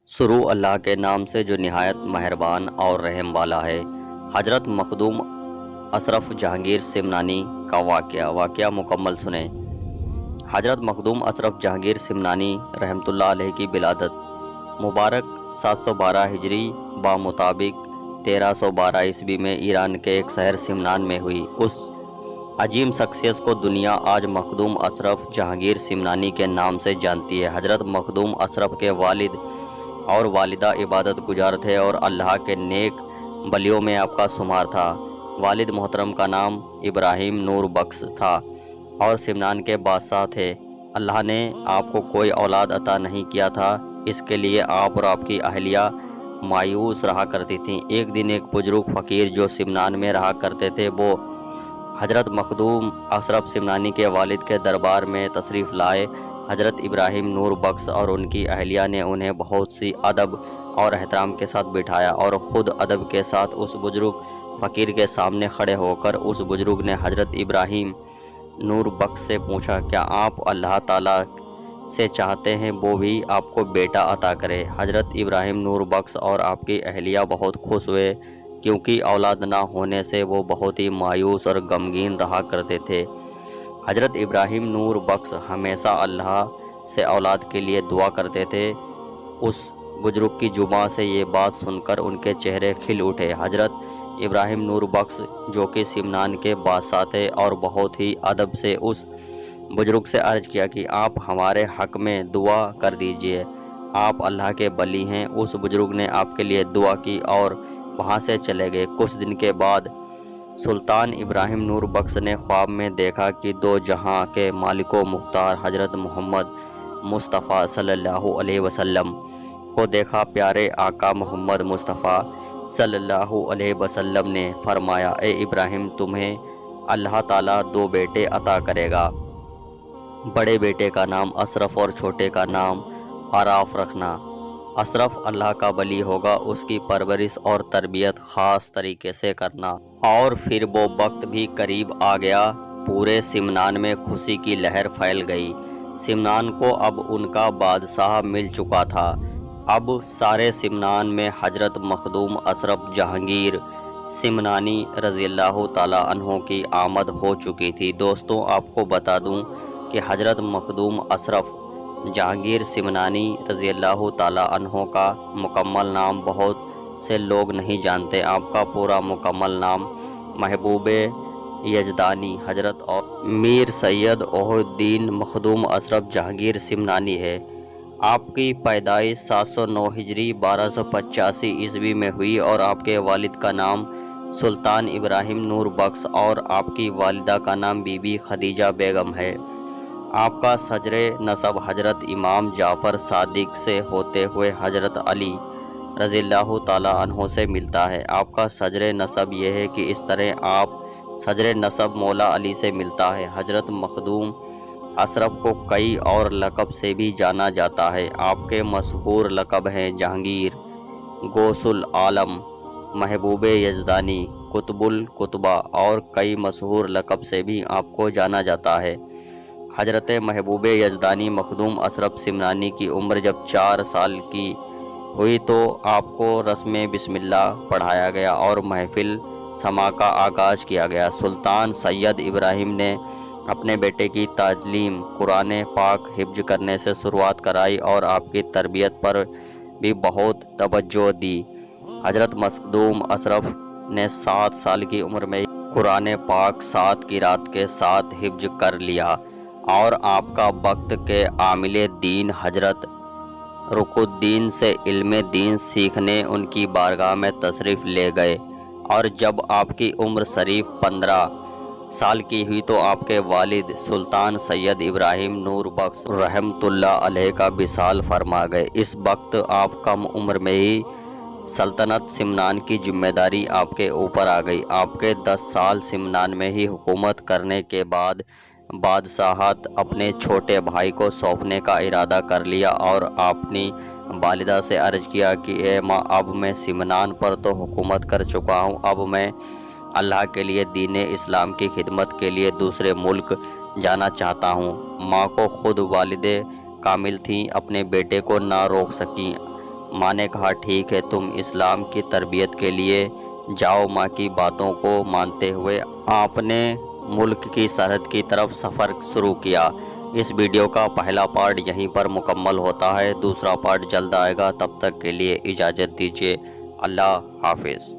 شروع اللہ کے نام سے جو نہایت مہربان اور رحم والا ہے۔ حضرت مخدوم اشرف جہانگیر سمنانی کا واقعہ مکمل سنیں۔ حضرت مخدوم اشرف جہانگیر سمنانی رحمۃ اللہ علیہ کی ولادت مبارک 712 ہجری بمطابق 1312 عیسوی میں ایران کے ایک شہر سمنان میں ہوئی۔ اس عظیم شخصیت کو دنیا آج مخدوم اشرف جہانگیر سمنانی کے نام سے جانتی ہے۔ حضرت مخدوم اشرف کے والد اور والدہ عبادت گزار تھے اور اللہ کے نیک ولیوں میں آپ کا شمار تھا۔ والد محترم کا نام ابراہیم نور بخش تھا اور سمنان کے بادشاہ تھے۔ اللہ نے آپ کو کوئی اولاد عطا نہیں کیا تھا، اس کے لیے آپ اور آپ کی اہلیہ مایوس رہا کرتی تھیں۔ ایک دن ایک بزرگ فقیر جو سمنان میں رہا کرتے تھے، وہ حضرت مخدوم اشرف سمنانی کے والد کے دربار میں تشریف لائے۔ حضرت ابراہیم نور بخش اور ان کی اہلیہ نے انہیں بہت سی ادب اور احترام کے ساتھ بٹھایا اور خود ادب کے ساتھ اس بزرگ فقیر کے سامنے کھڑے ہو کر اس بزرگ نے حضرت ابراہیم نور بخش سے پوچھا، کیا آپ اللہ تعالیٰ سے چاہتے ہیں وہ بھی آپ کو بیٹا عطا کرے؟ حضرت ابراہیم نور بخش اور آپ کی اہلیہ بہت خوش ہوئے، کیونکہ اولاد نہ ہونے سے وہ بہت ہی مایوس اور غمگین رہا کرتے تھے۔ حضرت ابراہیم نور بخش ہمیشہ اللہ سے اولاد کے لیے دعا کرتے تھے۔ اس بزرگ کی زبان سے یہ بات سن کر ان کے چہرے کھل اٹھے۔ حضرت ابراہیم نور بخش جو کہ سمنان کے بادشاہ تھے اور بہت ہی ادب سے اس بزرگ سے عرض کیا کہ آپ ہمارے حق میں دعا کر دیجئے، آپ اللہ کے ولی ہیں۔ اس بزرگ نے آپ کے لیے دعا کی اور وہاں سے چلے گئے۔ کچھ دن کے بعد سلطان ابراہیم نور بخش نے خواب میں دیکھا کہ دو جہاں کے مالک و مختار حضرت محمد مصطفیٰ صلی اللہ علیہ وسلم کو دیکھا۔ پیارے آقا محمد مصطفیٰ صلی اللہ علیہ وسلم نے فرمایا، اے ابراہیم، تمہیں اللہ تعالیٰ دو بیٹے عطا کرے گا، بڑے بیٹے کا نام اشرف اور چھوٹے کا نام عراف رکھنا۔ اشرف اللہ کا ولی ہوگا، اس کی پرورش اور تربیت خاص طریقے سے کرنا۔ اور پھر وہ وقت بھی قریب آ گیا۔ پورے سمنان میں خوشی کی لہر پھیل گئی۔ سمنان کو اب ان کا بادشاہ مل چکا تھا۔ اب سارے سمنان میں حضرت مخدوم اشرف جہانگیر سمنانی رضی اللہ تعالیٰ عنہ کی آمد ہو چکی تھی۔ دوستوں، آپ کو بتا دوں کہ حضرت مخدوم اشرف جہانگیر سمنانی رضی اللہ تعالیٰ عنہ کا مکمل نام بہت سے لوگ نہیں جانتے۔ آپ کا پورا مکمل نام محبوب یزدانی حضرت اور میر سید عہد الدین مخدوم اشرف جہانگیر سمنانی ہے۔ آپ کی پیدائش 709 ہجری 1285 عیسوی میں ہوئی اور آپ کے والد کا نام سلطان ابراہیم نور بخش اور آپ کی والدہ کا نام بی بی خدیجہ بیگم ہے۔ آپ کا شجر نسب حضرت امام جعفر صادق سے ہوتے ہوئے حضرت علی رضی اللہ تعالیٰ عنہ سے ملتا ہے۔ آپ کا شجر نسب یہ ہے کہ اس طرح آپ شجر نسب مولا علی سے ملتا ہے۔ حضرت مخدوم اشرف کو کئی اور لقب سے بھی جانا جاتا ہے۔ آپ کے مشہور لقب ہیں جہانگیر، غوث العالم، محبوب یزدانی، قطب القطبہ اور کئی مشہور لقب سے بھی آپ کو جانا جاتا ہے۔ حضرت محبوب یزدانی مخدوم اشرف سمنانی کی عمر جب 4 سال کی ہوئی تو آپ کو رسم بسم اللہ پڑھایا گیا اور محفل سما کا آغاز کیا گیا۔ سلطان سید ابراہیم نے اپنے بیٹے کی تعلیم قرآن پاک حفظ کرنے سے شروعات کرائی اور آپ کی تربیت پر بھی بہت توجہ دی۔ حضرت مخدوم اشرف نے 7 سال کی عمر میں قرآن پاک 7 قرات کے ساتھ حفظ کر لیا اور آپ کا وقت کے عامل دین حضرت رک الدین سے علم دین سیکھنے ان کی بارگاہ میں تشریف لے گئے، اور جب آپ کی عمر صرف 15 سال کی ہوئی تو آپ کے والد سلطان سید ابراہیم نور بخش رحمۃ اللہ علیہ کا وصال فرما گئے۔ اس وقت آپ کم عمر میں ہی سلطنت سمنان کی ذمہ داری آپ کے اوپر آ گئی۔ آپ کے 10 سال سمنان میں ہی حکومت کرنے کے بعد بادشاہت اپنے چھوٹے بھائی کو سونپنے کا ارادہ کر لیا اور اپنی والدہ سے عرض کیا کہ اے ماں، اب میں سمنان پر تو حکومت کر چکا ہوں، اب میں اللہ کے لیے دین اسلام کی خدمت کے لیے دوسرے ملک جانا چاہتا ہوں۔ ماں کو خود والد کامل تھیں، اپنے بیٹے کو نہ روک سکیں۔ ماں نے کہا ٹھیک ہے، تم اسلام کی تربیت کے لیے جاؤ۔ ماں کی باتوں کو مانتے ہوئے آپ نے ملک کی سرحد کی طرف سفر شروع کیا۔ اس ویڈیو کا پہلا پارٹ یہیں پر مکمل ہوتا ہے، دوسرا پارٹ جلد آئے گا۔ تب تک کے لیے اجازت دیجیے، اللہ حافظ۔